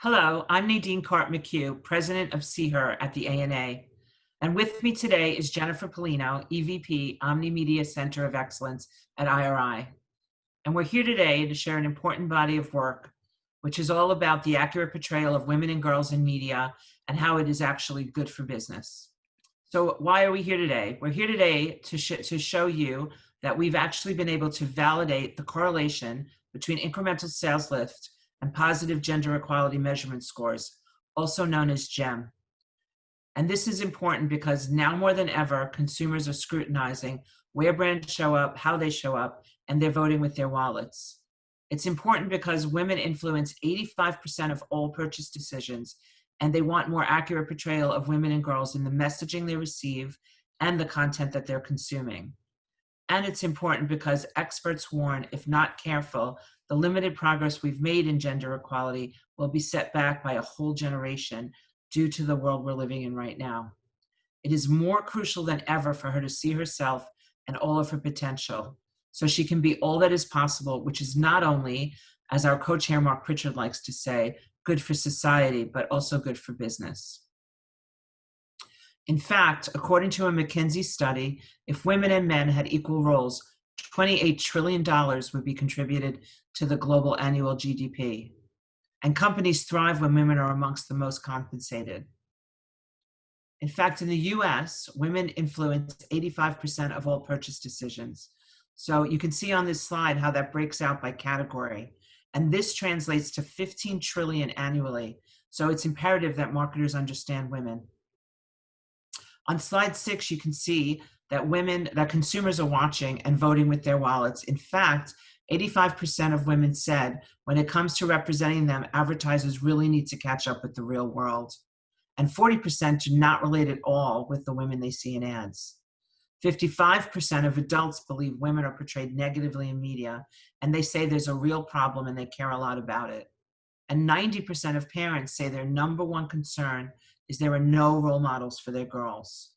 Hello, I'm Nadine Karp McHugh, President of SEEHER at the ANA. And with me today is Jennifer Polino, EVP, Omni Media Center of Excellence at IRI. And we're here today to share an important body of work, which is all about the accurate portrayal of women and girls in media and how it is actually good for business. So why are we here today? We're here today to show you that we've actually been able to validate the correlation between incremental sales lift and positive gender equality measurement scores, also known as GEM. And this is important because now more than ever, consumers are scrutinizing where brands show up, how they show up, and they're voting with their wallets. It's important because women influence 85% of all purchase decisions, and they want more accurate portrayal of women and girls in the messaging they receive and the content that they're consuming. And it's important because experts warn, if not careful, the limited progress we've made in gender equality will be set back by a whole generation due to the world we're living in right now. It is more crucial than ever for her to see herself and all of her potential so she can be all that is possible, which is not only, as our co-chair Mark Pritchard likes to say, good for society, but also good for business. In fact, according to a McKinsey study, if women and men had equal roles, $28 trillion would be contributed to the global annual GDP. And companies thrive when women are amongst the most compensated. In fact, in the US, women influence 85% of all purchase decisions. So you can see on this slide how that breaks out by category. And this translates to 15 trillion annually. So it's imperative that marketers understand women. On slide 6, you can see that consumers are watching and voting with their wallets. In fact, 85% of women said when it comes to representing them, advertisers really need to catch up with the real world. And 40% do not relate at all with the women they see in ads. 55% of adults believe women are portrayed negatively in media, and they say there's a real problem and they care a lot about it. And 90% of parents say their number one concern is there are no role models for their girls.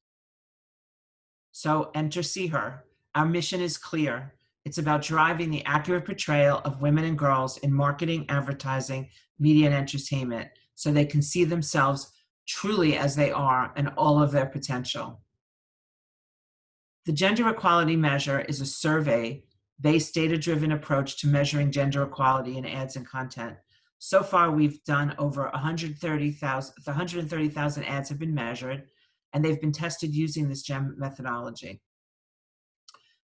So enter SEEHER. Our mission is clear. It's about driving the accurate portrayal of women and girls in marketing, advertising, media, and entertainment so they can see themselves truly as they are and all of their potential. The gender equality measure is a survey-based data-driven approach to measuring gender equality in ads and content. So far, we've done over 130,000 ads have been measured, and they've been tested using this GEM methodology.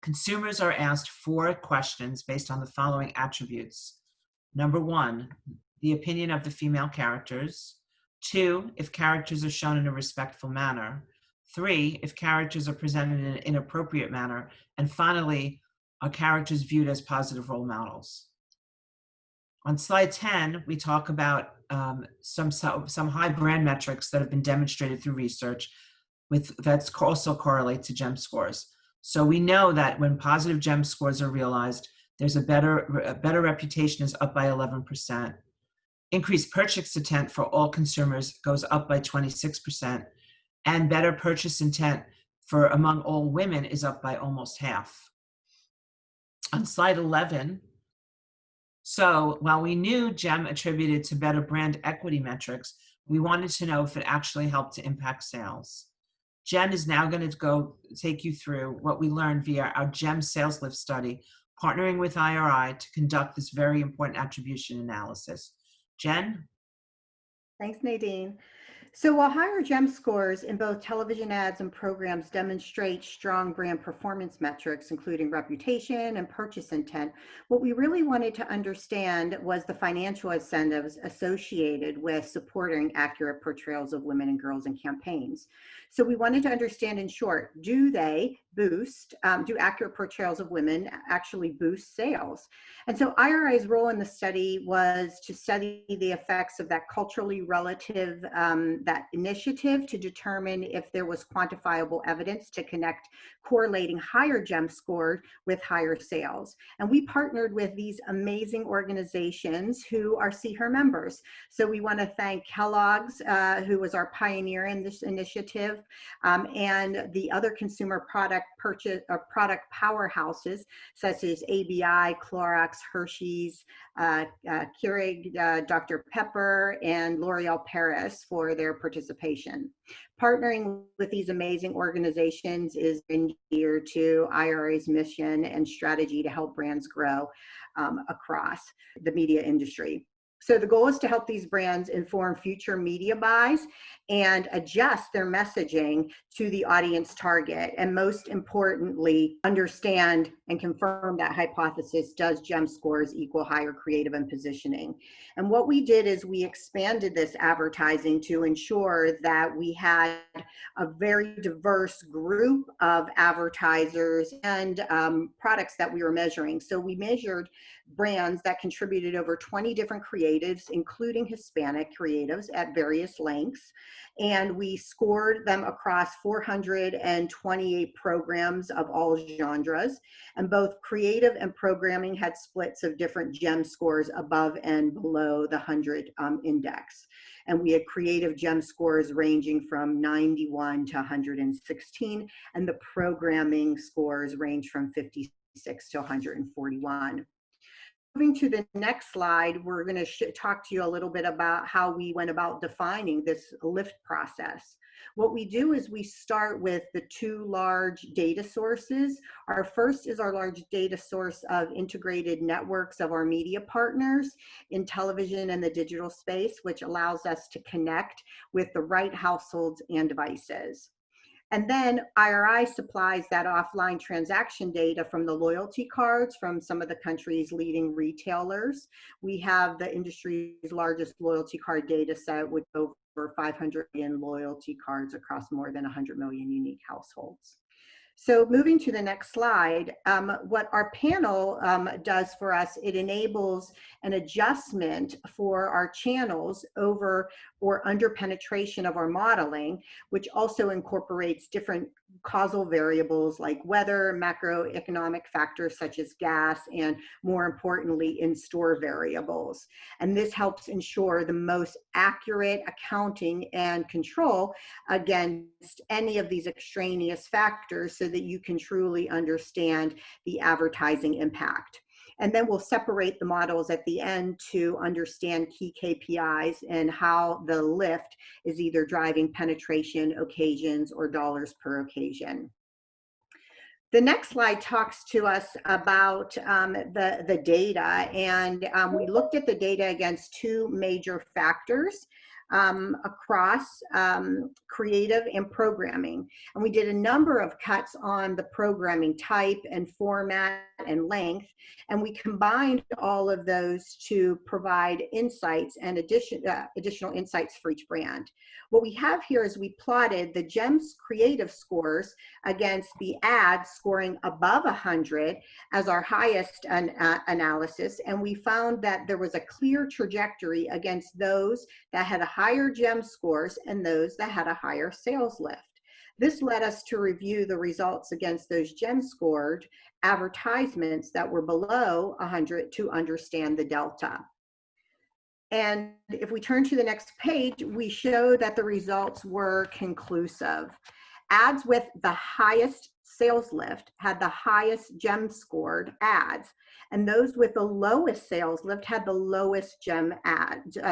Consumers are asked 4 questions based on the following attributes. Number 1, the opinion of the female characters. 2, if characters are shown in a respectful manner. 3, if characters are presented in an inappropriate manner. And finally, are characters viewed as positive role models? On slide 10, we talk about some high brand metrics that have been demonstrated through research that also correlate to GEM scores. So we know that when positive GEM scores are realized, there's a better reputation is up by 11%. Increased purchase intent for all consumers goes up by 26%. And better purchase intent for among all women is up by almost half. On slide 11, so while we knew GEM attributed to better brand equity metrics, we wanted to know if it actually helped to impact sales. Jen is now going to take you through what we learned via our GEM sales lift study, partnering with IRI to conduct this very important attribution analysis. Jen? Thanks, Nadine. So while higher GEM scores in both television ads and programs demonstrate strong brand performance metrics, including reputation and purchase intent, what we really wanted to understand was the financial incentives associated with supporting accurate portrayals of women and girls in campaigns. So we wanted to understand, in short, do accurate portrayals of women actually boost sales? And so IRI's role in the study was to study the effects of that culturally relative that initiative to determine if there was quantifiable evidence to connect correlating higher GEM scores with higher sales. And we partnered with these amazing organizations who are SEEHER members. So we want to thank Kellogg's, who was our pioneer in this initiative, and the other consumer product product powerhouses such as ABI, Clorox, Hershey's, Keurig, Dr. Pepper, and L'Oreal Paris for their participation. Partnering with these amazing organizations is dear to IRA's mission and strategy to help brands grow across the media industry. So the goal is to help these brands inform future media buys and adjust their messaging to the audience target. And most importantly, understand and confirm that hypothesis: does GEM scores equal higher creative and positioning? And what we did is we expanded this advertising to ensure that we had a very diverse group of advertisers and products that we were measuring. So we measured brands that contributed over 20 different creatives, including Hispanic creatives at various lengths. And we scored them across 428 programs of all genres. And both creative and programming had splits of different GEM scores above and below the 100 index. And we had creative GEM scores ranging from 91 to 116, and the programming scores range from 56 to 141. Moving to the next slide, we're going to talk to you a little bit about how we went about defining this lift process. What we do is we start with the two large data sources. Our first is our large data source of integrated networks of our media partners in television and the digital space, which allows us to connect with the right households and devices. And then IRI supplies that offline transaction data from the loyalty cards from some of the country's leading retailers. We have the industry's largest loyalty card data set with over 500 million loyalty cards across more than 100 million unique households. So moving to the next slide, what our panel does for us, it enables an adjustment for our channels over or under penetration of our modeling, which also incorporates different causal variables like weather, macroeconomic factors such as gas, and more importantly, in-store variables. And this helps ensure the most accurate accounting and control against any of these extraneous factors so that you can truly understand the advertising impact. And then we'll separate the models at the end to understand key KPIs and how the lift is either driving penetration, occasions, or dollars per occasion. The next slide talks to us about the data, and we looked at the data against two major factors across creative and programming. And we did a number of cuts on the programming type and format and length, and we combined all of those to provide insights and additional insights for each brand. What we have here is we plotted the GEM's creative scores against the ads scoring above 100 as our highest analysis, and we found that there was a clear trajectory against those that had a higher GEM scores and those that had a higher sales lift. This led us to review the results against those GEM scored advertisements that were below 100 to understand the delta. And if we turn to the next page, we show that the results were conclusive. Ads with the highest sales lift had the highest GEM scored ads, and those with the lowest sales lift had the lowest GEM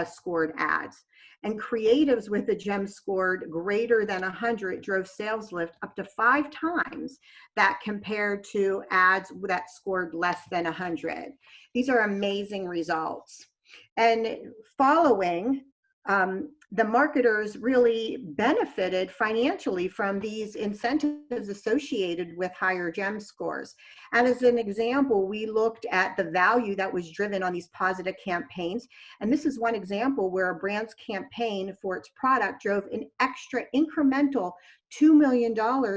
scored ads. And creatives with a GEM scored greater than 100 drove sales lift up to 5 times that compared to ads that scored less than 100. These are amazing results. And following, the marketers really benefited financially from these incentives associated with higher GEM scores. And as an example, we looked at the value that was driven on these positive campaigns. And this is one example where a brand's campaign for its product drove an extra incremental $2 million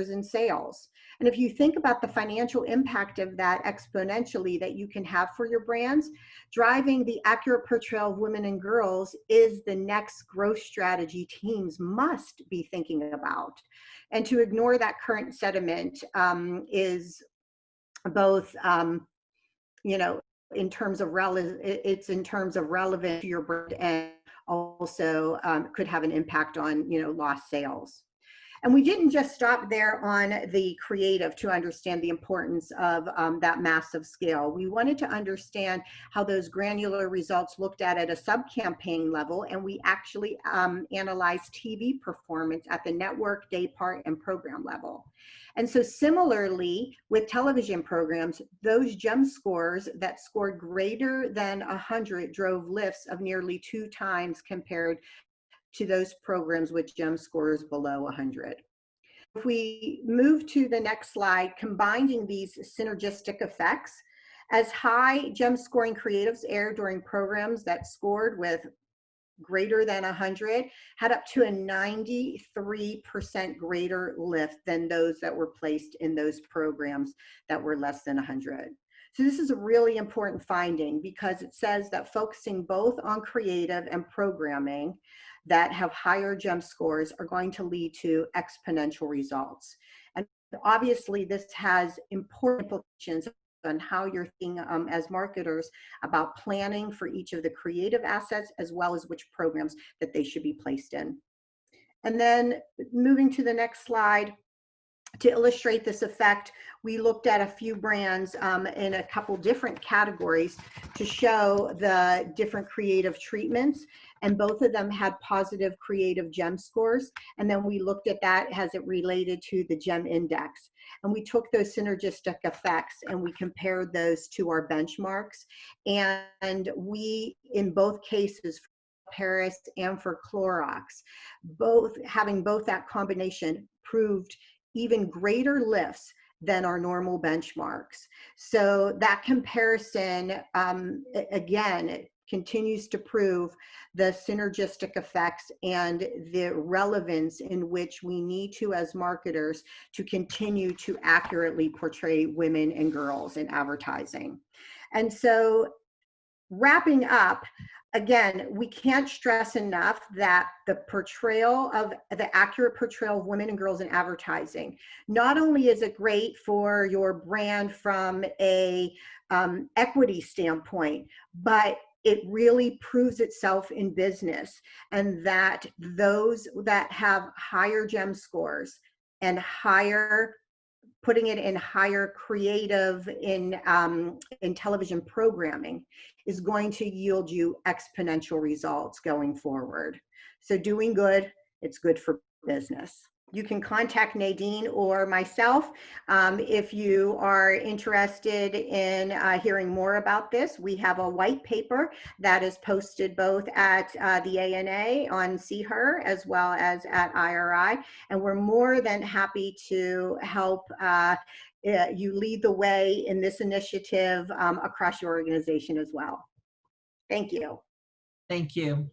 in sales. And if you think about the financial impact of that exponentially that you can have for your brands, driving the accurate portrayal of women and girls is the next growth strategy teams must be thinking about. And to ignore that current sentiment is both, you know, in terms of in terms of relevance to your brand, and also could have an impact on, you know, lost sales. And we didn't just stop there on the creative to understand the importance of that massive scale. We wanted to understand how those granular results looked at a sub-campaign level, and we actually analyzed TV performance at the network, day part, and program level. And so similarly, with television programs, those GEM scores that scored greater than 100 drove lifts of nearly 2 times compared to those programs with GEM scores below 100. If we move to the next slide, combining these synergistic effects, as high GEM scoring creatives aired during programs that scored with greater than 100 had up to a 93% greater lift than those that were placed in those programs that were less than 100. So this is a really important finding because it says that focusing both on creative and programming that have higher GEM scores are going to lead to exponential results. And obviously this has important implications on how you're thinking as marketers about planning for each of the creative assets as well as which programs that they should be placed in. And then moving to the next slide, to illustrate this effect, we looked at a few brands in a couple different categories to show the different creative treatments, and both of them had positive creative GEM scores. And then we looked at that as it related to the GEM index. And we took those synergistic effects and we compared those to our benchmarks. And we, in both cases, for Paris and for Clorox, having both that combination proved even greater lifts than our normal benchmarks. So that comparison, again, it continues to prove the synergistic effects and the relevance in which we need to, as marketers, to continue to accurately portray women and girls in advertising. And so wrapping up, again, we can't stress enough that the accurate portrayal of women and girls in advertising, not only is it great for your brand from a equity standpoint, but it really proves itself in business, and that those that have higher GEM scores and putting it in higher creative in television programming is going to yield you exponential results going forward. So doing good, it's good for business. You can contact Nadine or myself if you are interested in hearing more about this. We have a white paper that is posted both at the ANA on SEEHER as well as at IRI, and we're more than happy to help you lead the way in this initiative across your organization as well. Thank you. Thank you.